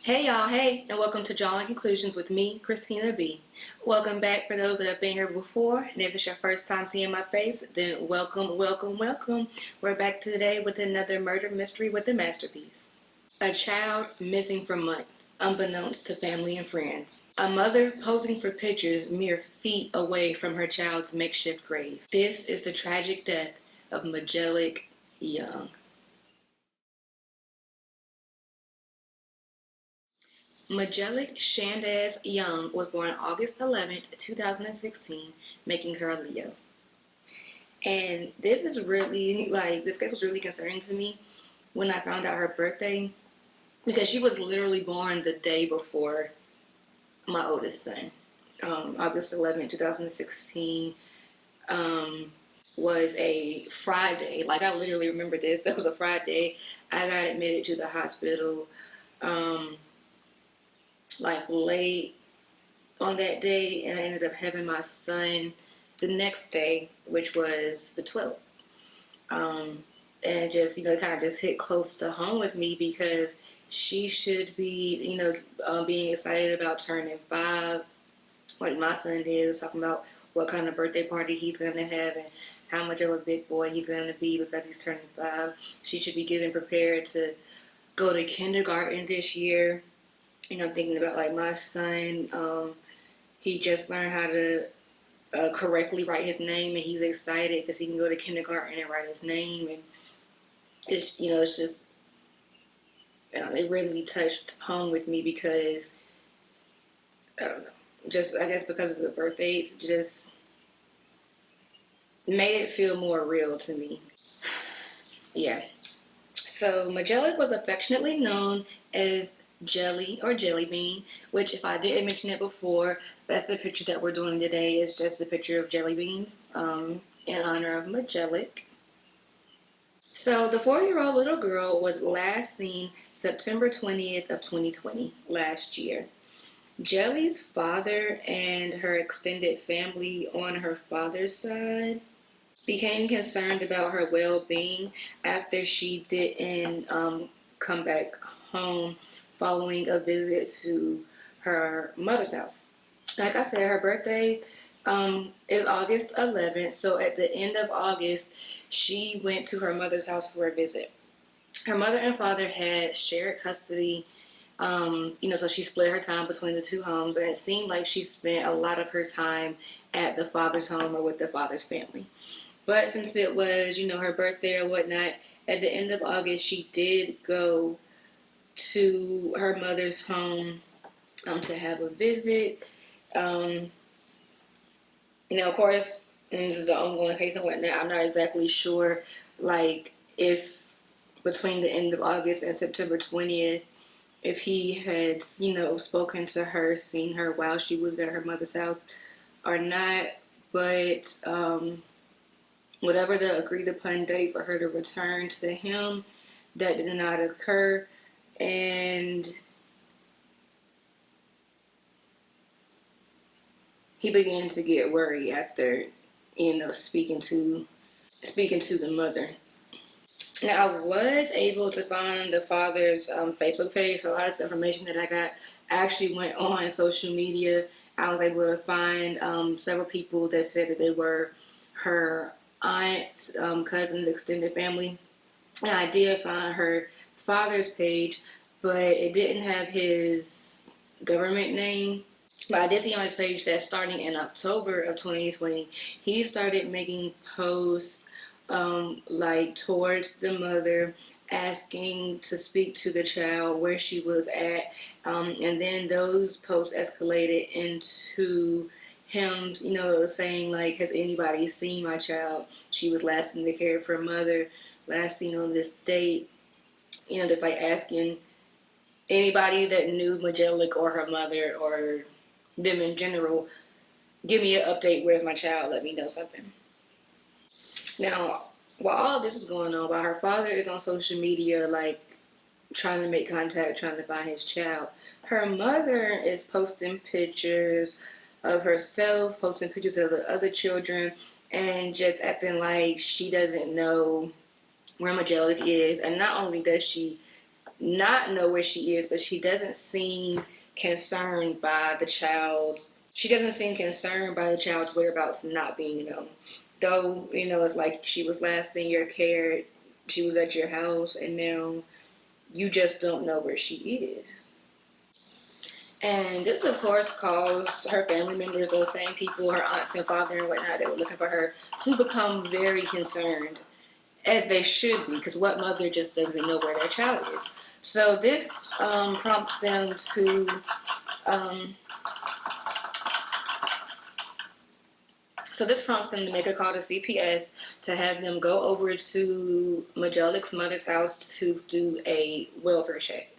Hey y'all, hey, and welcome to Drawing Conclusions with me, Christina B. Welcome back for those that have been here before, and if it's your first time seeing my face, then welcome, welcome, welcome. We're back today with another murder mystery with a masterpiece. A child missing for months, unbeknownst to family and friends. A mother posing for pictures mere feet away from her child's makeshift grave. This is the tragic death of Meijelic Young. Meijelic Shandaz Young was born August 11th, 2016, making her a Leo. And this is really, this case was really concerning to me when I found out her birthday, because she was literally born the day before my oldest son. August 11th, 2016 was a Friday. Like, I literally remember this. That was a Friday. I got admitted to the hospital, late on that day, and I ended up having my son the next day, which was the 12th. And just, kind of just hit close to home with me because she should be, being excited about turning 5, like my son is, talking about what kind of birthday party he's going to have and how much of a big boy he's going to be because he's turning 5. She should be getting prepared to go to kindergarten this year. Thinking about like my son, he just learned how to correctly write his name, and he's excited because he can go to kindergarten and write his name. And it's just it really touched home with me because I don't know, just I guess because of the birth dates, just made it feel more real to me. Yeah. So Meijelic was affectionately known as Jelly or Jelly Bean, which, if I didn't mention it before, that's the picture that we're doing today. It's just a picture of jelly beans in honor of Meijelic. So the 4-year-old little girl was last seen September 20th of 2020, last year. Jelly's father and her extended family on her father's side became concerned about her well-being after she didn't come back home following a visit to her mother's house. Like I said, her birthday is August 11th, so at the end of August, she went to her mother's house for a visit. Her mother and father had shared custody, so she split her time between the two homes, and it seemed like she spent a lot of her time at the father's home or with the father's family. But since it was, her birthday or whatnot, at the end of August, she did go to her mother's home to have a visit. Of course, and this is an ongoing case and whatnot, I'm not exactly sure, if between the end of August and September 20th, if he had, spoken to her, seen her while she was at her mother's house or not. But whatever the agreed upon date for her to return to him, that did not occur. And he began to get worried after, speaking to the mother. Now, I was able to find the father's Facebook page, so a lot of information that I got actually went on social media. I was able to find several people that said that they were her aunts, cousins, extended family. And I did find her father's page, but it didn't have his government name. But I did see on his page that starting in October of 2020, he started making posts towards the mother, asking to speak to the child, where she was at. And then those posts escalated into him, saying, has anybody seen my child? She was last in the care of her mother, last seen on this date. Just asking anybody that knew Meijelic or her mother or them in general, give me an update, where's my child, let me know something. Now, while all this is going on, while her father is on social media, trying to make contact, trying to find his child, her mother is posting pictures of herself, posting pictures of the other children, and just acting like she doesn't know where Meijelic is. And not only does she not know where she is, but she doesn't seem concerned by the child. She doesn't seem concerned by the child's whereabouts not being known. Though, it's like she was last in your care, she was at your house, and now you just don't know where she is. And this, of course, caused her family members, those same people, her aunts and father and whatnot that were looking for her, to become very concerned, as they should be, because what mother just doesn't know where their child is? So this prompts them to make a call to CPS to have them go over to Meijelic's mother's house to do a welfare check.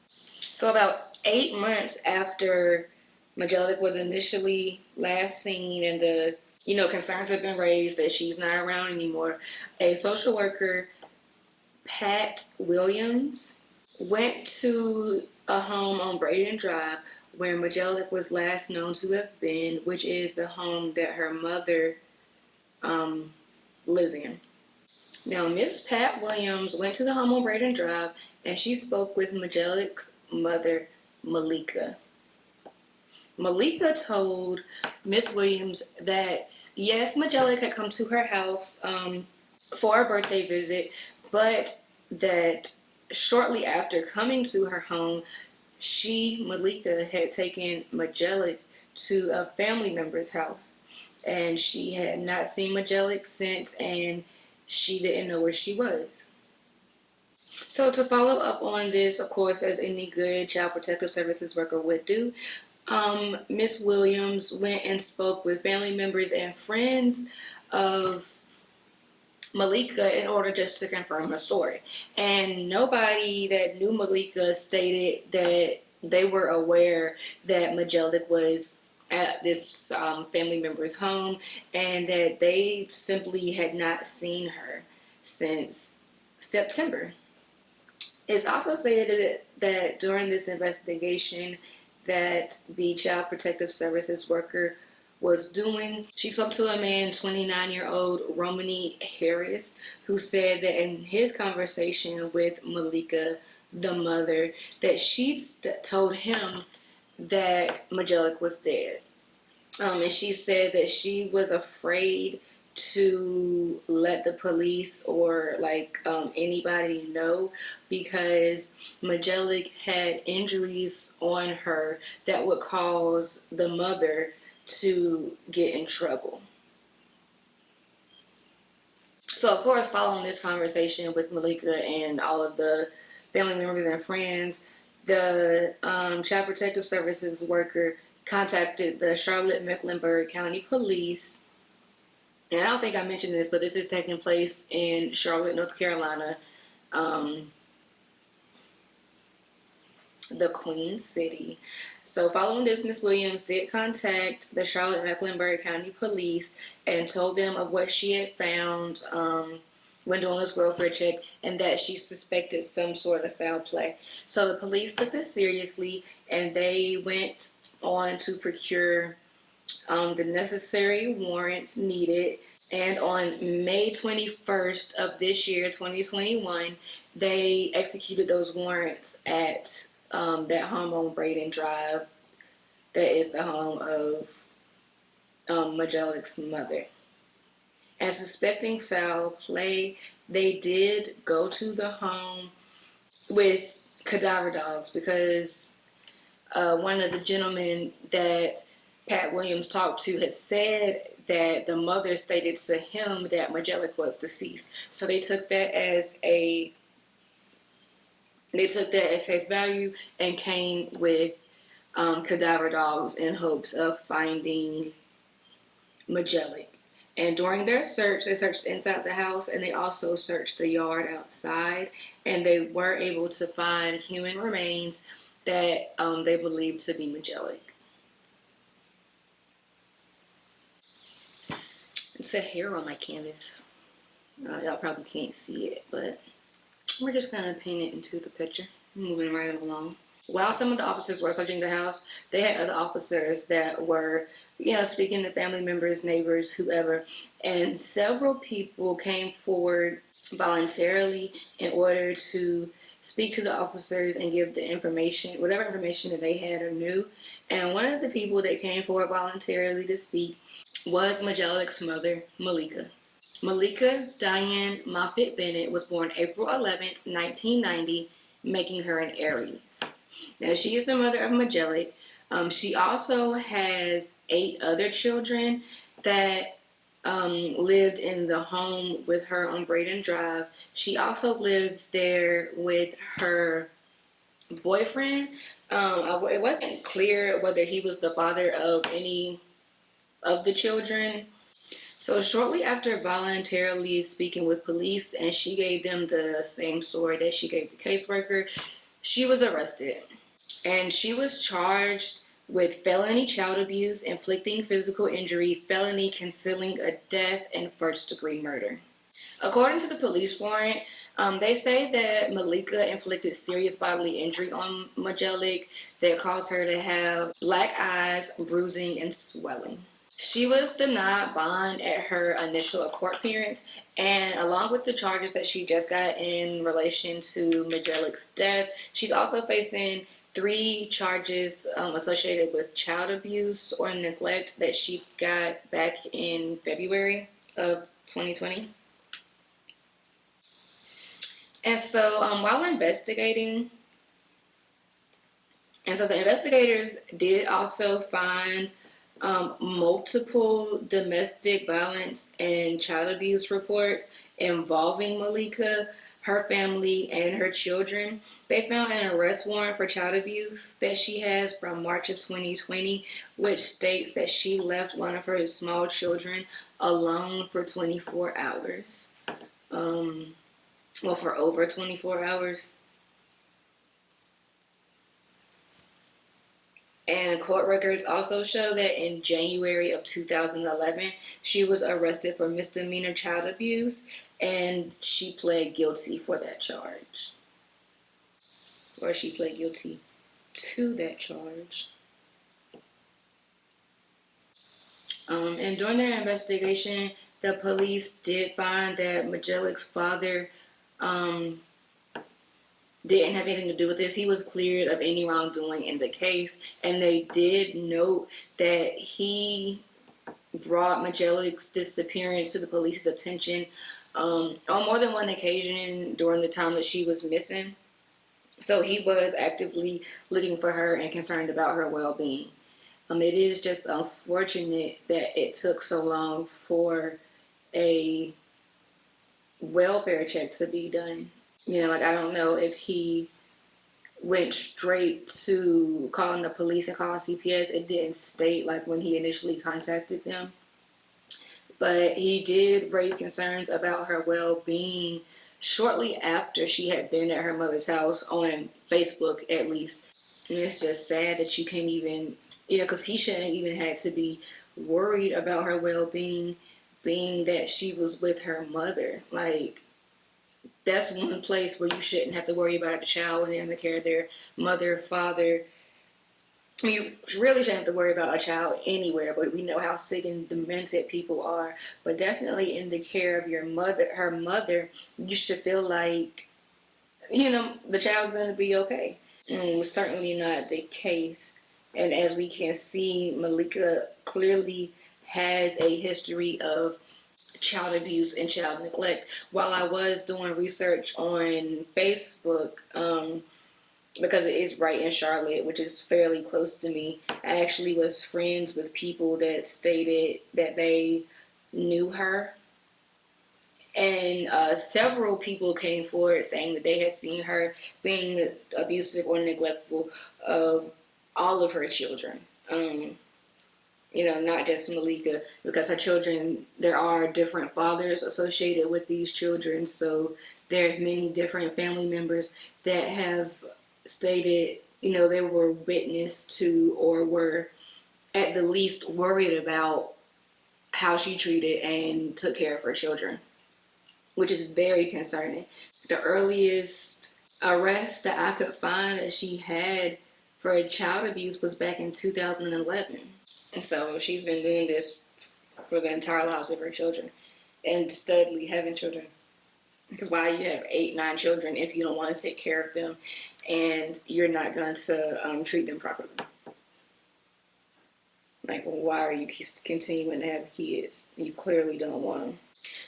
So about 8 months after Meijelic was initially last seen and the concerns have been raised that she's not around anymore, a social worker, Pat Williams, went to a home on Braden Drive where Meijelic was last known to have been, which is the home that her mother lives in. Now, Miss Pat Williams went to the home on Braden Drive and she spoke with Meijelic's mother, Malika. Malika told Miss Williams that, yes, Meijelic had come to her house for a birthday visit, but that shortly after coming to her home, Malika, had taken Meijelic to a family member's house. And she had not seen Meijelic since, and she didn't know where she was. So to follow up on this, of course, as any good child protective services worker would do, Miss Williams went and spoke with family members and friends of Malika in order just to confirm her story. And nobody that knew Malika stated that they were aware that Meijelic was at this family member's home and that they simply had not seen her since September. It's also stated that during this investigation that the Child Protective Services worker was doing, she spoke to a man, 29-year-old Romany Harris, who said that in his conversation with Malika, the mother, that she told him that Meijelic was dead. And she said that she was afraid to let the police or anybody know because Meijelic had injuries on her that would cause the mother to get in trouble. So, of course, following this conversation with Malika and all of the family members and friends, the Child Protective Services worker contacted the Charlotte-Mecklenburg County Police. And I don't think I mentioned this, but this is taking place in Charlotte, North Carolina, the Queen City. So following this, Ms. Williams did contact the Charlotte-Mecklenburg County Police and told them of what she had found when doing this welfare check and that she suspected some sort of foul play. So the police took this seriously and they went on to procure the necessary warrants needed. And on May 21st of this year, 2021, they executed those warrants at that home on Braden Drive. That is the home of Meijelic's mother. And suspecting foul play, they did go to the home with cadaver dogs because one of the gentlemen that Pat Williams talked to had said that the mother stated to him that Meijelic was deceased. So they took that at face value and came with cadaver dogs in hopes of finding Meijelic. And during their search, they searched inside the house and they also searched the yard outside, and they were able to find human remains that they believed to be Meijelic. It's a hair on my canvas. Y'all probably can't see it, but we're just going to paint it into the picture. Moving right along. While some of the officers were searching the house, they had other officers that were, speaking to family members, neighbors, whoever. And several people came forward voluntarily in order to speak to the officers and give the information, whatever information that they had or knew. And one of the people that came forward voluntarily to speak was Meijelic's mother, Malika. Malika Diane Moffitt Bennett was born April 11th, 1990, making her an Aries. Now, she is the mother of Meijelic. She also has 8 other children that lived in the home with her on Braden Drive. She also lived there with her boyfriend. It wasn't clear whether he was the father of any of the children. So shortly after voluntarily speaking with police, and she gave them the same story that she gave the caseworker, she was arrested. And she was charged with felony child abuse, inflicting physical injury, felony concealing a death, and first-degree murder. According to the police warrant, they say that Malika inflicted serious bodily injury on Meijelic that caused her to have black eyes, bruising, and swelling. She was denied bond at her initial court appearance, and along with the charges that she just got in relation to Meijelic's death, she's also facing 3 charges associated with child abuse or neglect that she got back in February of 2020. And so while investigating, the investigators did also find multiple domestic violence and child abuse reports involving Malika, her family, and her children. They found an arrest warrant for child abuse that she has from March of 2020, which states that she left one of her small children alone for 24 hours. For over 24 hours. And court records also show that in January of 2011, she was arrested for misdemeanor child abuse, and she pled guilty for that charge. Or she pled guilty to that charge. And during their investigation, the police did find that Meijelic's father didn't have anything to do with this. He was cleared of any wrongdoing in the case, and they did note that he brought Meijelic's disappearance to the police's attention on more than one occasion during the time that she was missing. So he was actively looking for her and concerned about her well-being. It is just unfortunate that it took so long for a welfare check to be done. I don't know if he went straight to calling the police and calling CPS. It didn't state, when he initially contacted them. But he did raise concerns about her well-being shortly after she had been at her mother's house, on Facebook at least. And it's just sad that you can't even, because he shouldn't have even had to be worried about her well-being, being that she was with her mother. That's one place where you shouldn't have to worry about a child when they're in the care of their mother, father. You really shouldn't have to worry about a child anywhere, but we know how sick and demented people are. But definitely in the care of your mother, her mother, you should feel like, the child's going to be okay. And certainly not the case. And as we can see, Malika clearly has a history of child abuse and child neglect. While I was doing research on Facebook, because it is right in Charlotte, which is fairly close to me, I actually was friends with people that stated that they knew her. And several people came forward saying that they had seen her being abusive or neglectful of all of her children. Not just Malika, because her children, there are different fathers associated with these children. So there's many different family members that have stated, they were witness to or were at the least worried about how she treated and took care of her children, which is very concerning. The earliest arrest that I could find that she had for child abuse was back in 2011. And so she's been doing this for the entire lives of her children and steadily having children. Because why you have 8, 9 children if you don't want to take care of them and you're not going to treat them properly? Like, why are you continuing to have kids? You clearly don't want them.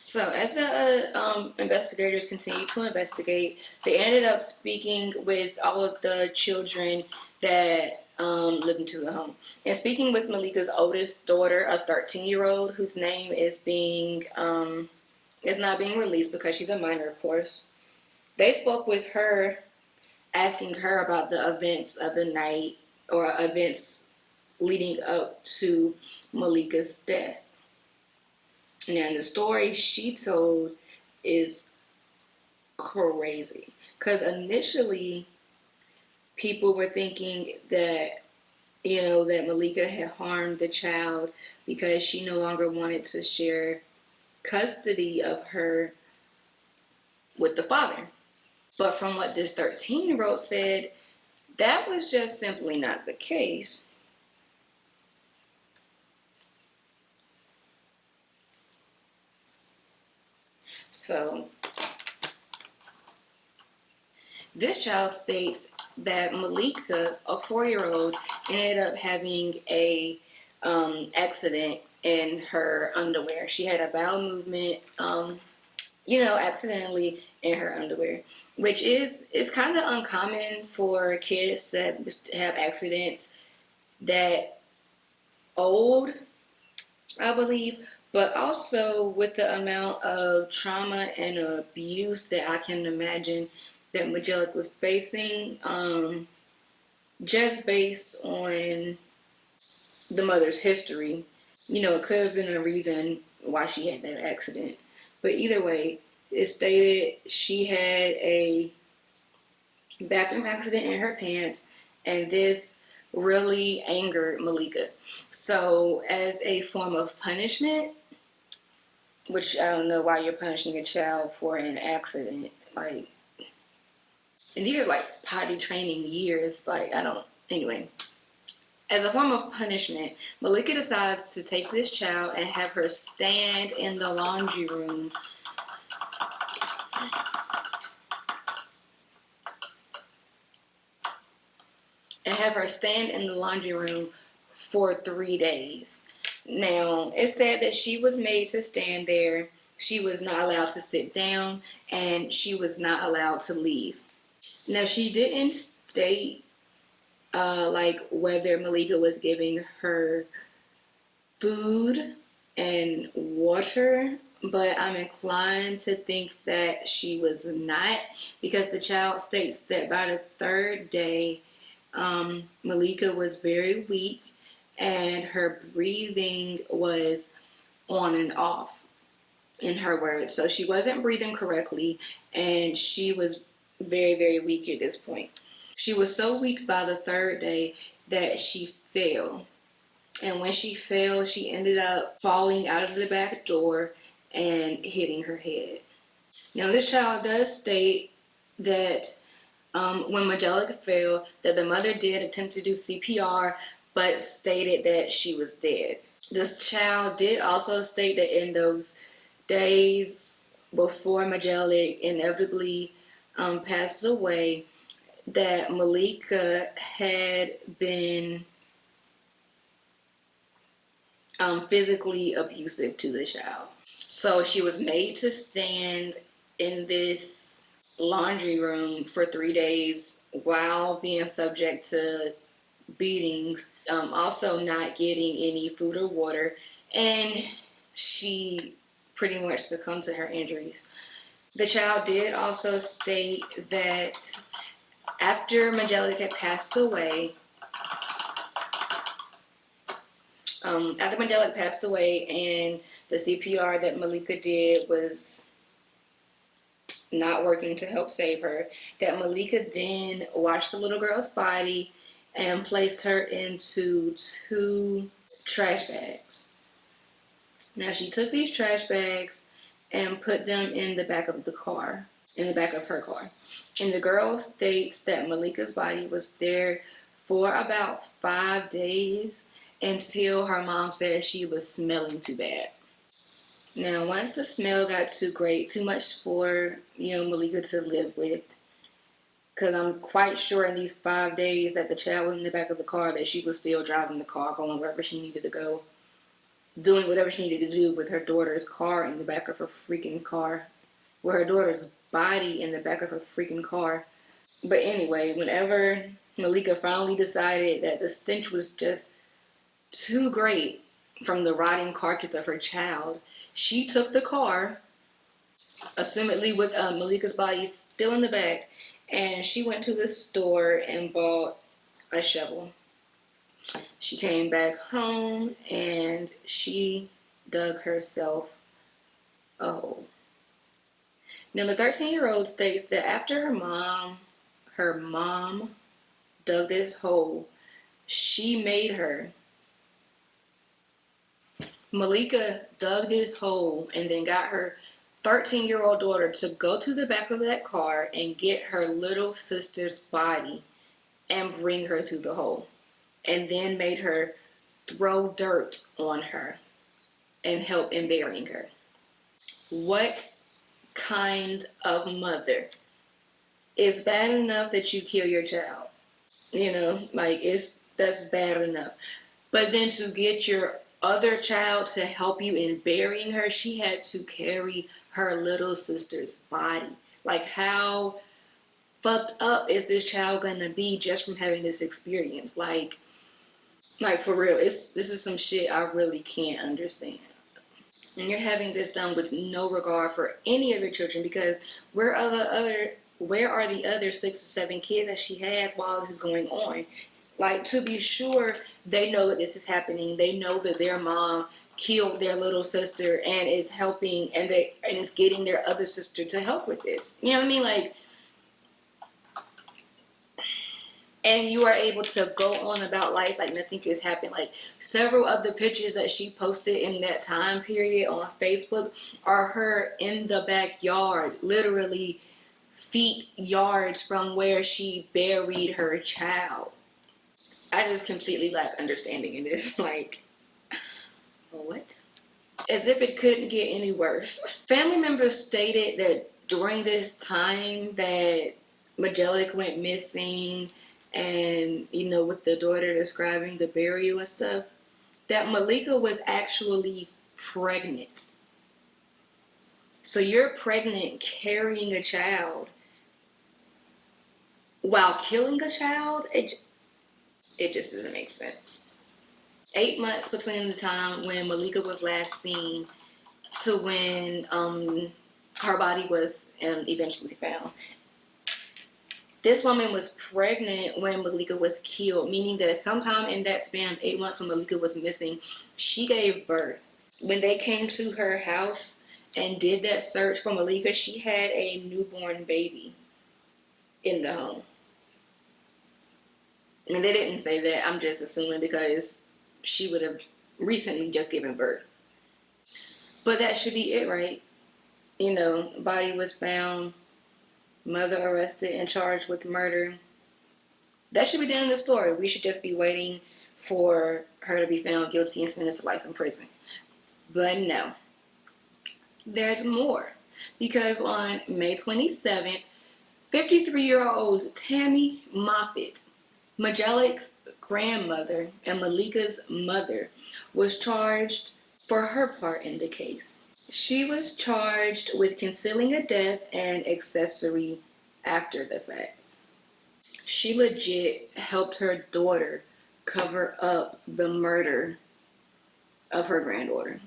So as the investigators continued to investigate, they ended up speaking with all of the children that lived into the home. And speaking with Malika's oldest daughter, a 13-year-old, whose name is not being released because she's a minor, of course. They spoke with her, asking her about the events of the night or events leading up to Malika's death. Now, the story she told is crazy because initially people were thinking that, that Malika had harmed the child because she no longer wanted to share custody of her with the father. But from what this 13-year-old said, that was just simply not the case. So, this child states that Malika, a 4-year-old, ended up having a accident in her underwear. She had a bowel movement, accidentally in her underwear, which is kind of uncommon for kids that have accidents that old, I believe. But also with the amount of trauma and abuse that I can imagine that Meijelic was facing, just based on the mother's history, it could have been a reason why she had that accident. But either way, it stated she had a bathroom accident in her pants, and this really angered Malika. So as a form of punishment, which I don't know why you're punishing a child for an accident, and these are potty training years, anyway. As a form of punishment, Malika decides to take this child and have her stand in the laundry room for 3 days. Now, it said that she was made to stand there, she was not allowed to sit down, and she was not allowed to leave. Now, she didn't state whether Malika was giving her food and water, but I'm inclined to think that she was not, because the child states that by the 3rd day, Malika was very weak and her breathing was on and off, in her words. So she wasn't breathing correctly and she was very, very weak at this point. She was so weak by the 3rd day that she fell. And when she fell, she ended up falling out of the back door and hitting her head. Now, this child does state that when Meijelic fell, that the mother did attempt to do CPR, but stated that she was dead. This child did also state that in those days before Meijelic inevitably passed away, that Malika had been physically abusive to the child. So she was made to stand in this laundry room for 3 days while being subject to beatings, also not getting any food or water, and she pretty much succumbed to her injuries. The child did also state that after Meijelic had passed away, and the CPR that Malika did was not working to help save her, that Malika then washed the little girl's body and placed her into 2 trash bags. Now, she took these trash bags and put them in the back of her car. And the girl states that Malika's body was there for about 5 days until her mom said she was smelling too bad. Now, once the smell got too great, too much for, Malika to live with, because I'm quite sure in these 5 days that the child was in the back of the car that she was still driving the car, going wherever she needed to go, doing whatever she needed to do with her daughter's car in the back of her freaking car, with her daughter's body in the back of her freaking car. But anyway, whenever Malika finally decided that the stench was just too great from the rotting carcass of her child, she took the car, assumedly with Malika's body still in the back, and she went to the store and bought a shovel. She came back home and she dug herself a hole. Now the 13-year-old states that after her mom dug this hole, she made her. Malika dug this hole and then got her 13-year-old daughter to go to the back of that car and get her little sister's body and bring her to the hole. And then made her throw dirt on her and help in burying her. What kind of mother is bad enough that you kill your child? That's bad enough. But then to get your other child to help you in burying her, she had to carry her little sister's body. Like, how fucked up is this child gonna be just from having this experience? Like for real, this is some shit I really can't understand. And you're having this done with no regard for any of your children, because where are the other 6 or 7 kids that she has while this is going on? Like, to be sure, they know that this is happening. They know that their mom killed their little sister and is helping and is getting their other sister to help with this. You know what I mean? Like, and you are able to go on about life like nothing has happened. Like, several of the pictures that she posted in that time period on Facebook are her in the backyard, literally feet yards from where she buried her child. I just completely lack understanding in this. Like, what? As if it couldn't get any worse. Family members stated that during this time that Meijelic went missing, and with the daughter describing the burial and stuff, that Malika was actually pregnant. So you're pregnant carrying a child while killing a child? It just doesn't make sense. 8 months between the time when Malika was last seen to when her body was eventually found. This woman was pregnant when Malika was killed, meaning that sometime in that span of 8 months when Malika was missing, she gave birth. When they came to her house and did that search for Malika, she had a newborn baby in the home. I mean, they didn't say that. I'm just assuming because she would have recently just given birth. But that should be it, right? Body was found, mother arrested and charged with murder. That should be the end of the story. We should just be waiting for her to be found guilty and sentenced to life in prison. But no. There's more. Because on May 27th, 53-year-old Tammy Moffitt, Meijelic's grandmother and Malika's mother, was charged for her part in the case. She was charged with concealing a death and accessory after the fact. She legit helped her daughter cover up the murder of her granddaughter.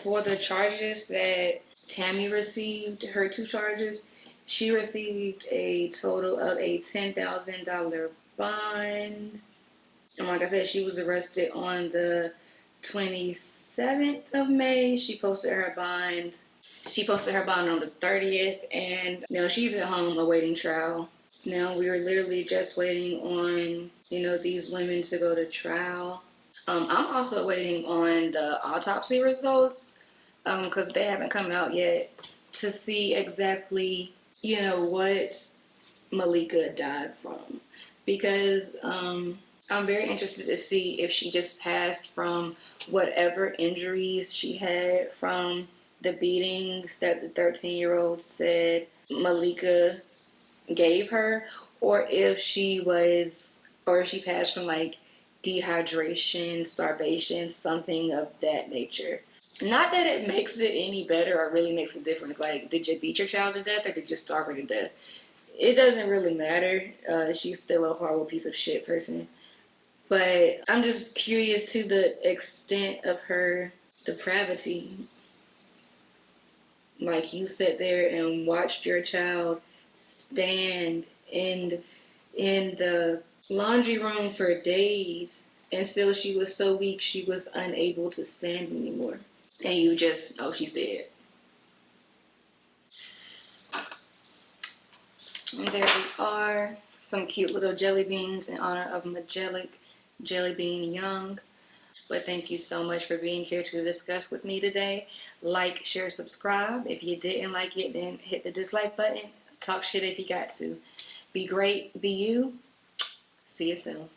For the charges that Tammy received, her 2 charges, she received a total of a $10,000 bond. And like I said, she was arrested on the 27th of May. She posted her bond. She posted her bond on the 30th, and she's at home awaiting trial. Now we are literally just waiting on these women to go to trial. I'm also waiting on the autopsy results because they haven't come out yet to see exactly what Malika died from, because I'm very interested to see if she just passed from whatever injuries she had from the beatings that the 13-year-old said Malika gave her, or if she passed from like dehydration, starvation, something of that nature. Not that it makes it any better or really makes a difference. Like, did you beat your child to death or did you starve her to death? It doesn't really matter. She's still a horrible piece of shit person. But I'm just curious to the extent of her depravity. Like, you sat there and watched your child stand in the laundry room for days, and still she was so weak she was unable to stand anymore. And you just, oh, she's dead. And there we are, some cute little jelly beans in honor of Meijelic Jelly Bean Young. But thank you so much for being here to discuss with me today. Like, share, subscribe. If you didn't like it, then hit the dislike button. Talk shit if you got to. Be great. Be you. See you soon.